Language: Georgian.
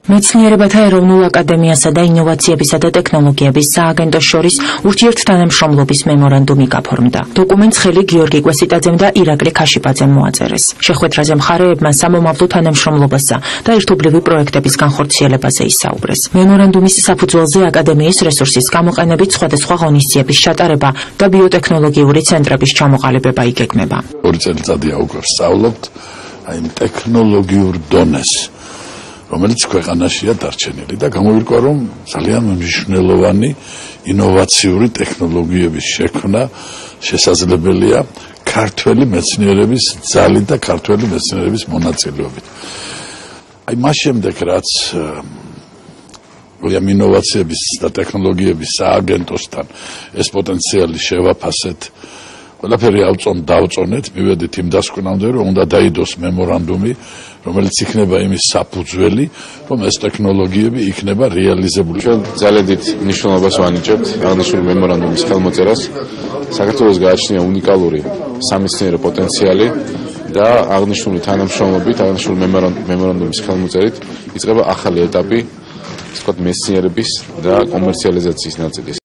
მეცნიერებათა ეროვნულ აკადემიასა და ინოვაციებისა და ტექნოლოგიების სააგენტოს შორის ურთიერთთანამშრომლობის მემორანდუმი გაფორმდა. დოკუმენტს ხელი გიორგი კვესიტაძემ და ირაკლი ქაშიპაძემ მოაწერეს. შეხვედრაზე მხარეებმა სამომავლო თანამშრომლობასა და ერთობლივი პროექტების განხორციელებაზე ისაუბრეს. მემორანდუმის საფუძველზე აკადემიის რესურსის გამოყენებით სხვადასხვა ღონისძიების ჩატარება და ბიოტექნოლოგიური ცენტრების ჩამოყალიბება იგეგმება. 2 წელიწადია უკვე ვსწავლობთ იმ ტექნოლოგიურ დონეს, რომელიც ქვეყანაშია დარჩენილი და გამოვირკვა, რომ ძალიან მნიშვნელოვანი ინოვაციური ტექნოლოგიების შექმნა შესაძლებელია ქართველი მეცნიერების ძალით და ქართველი მეცნიერების მონაწილეობით. აი მას შემდეგ, რაც ინოვაციების და ტექნოლოგიების სააგენტოსთან ეს პოტენციალი შევაფასეთ, ყველაფერი დავწონეთ, მივედით იმ დასკვნამდე, რომ უნდა დაიდოს მემორანდუმი, რომელიც იქნება იმის საფუძველი, რომ ეს ტექნოლოგიები იქნება რეალიზებული. ძალიან დიდ მნიშვნელობას ვანიჭებთ აღნიშნული მემორანდუმის ხელმოწერას. საქართველოს გააჩნია უნიკალური სამეცნიერო პოტენციალი და აღნიშნული თანამშრომლობით, აღნიშნული მემორანდუმის ხელმოწერით იწყება ახალი ეტაპი, ვთქვათ, მეცნიერების და კომერციალიზაციის ნაწილის.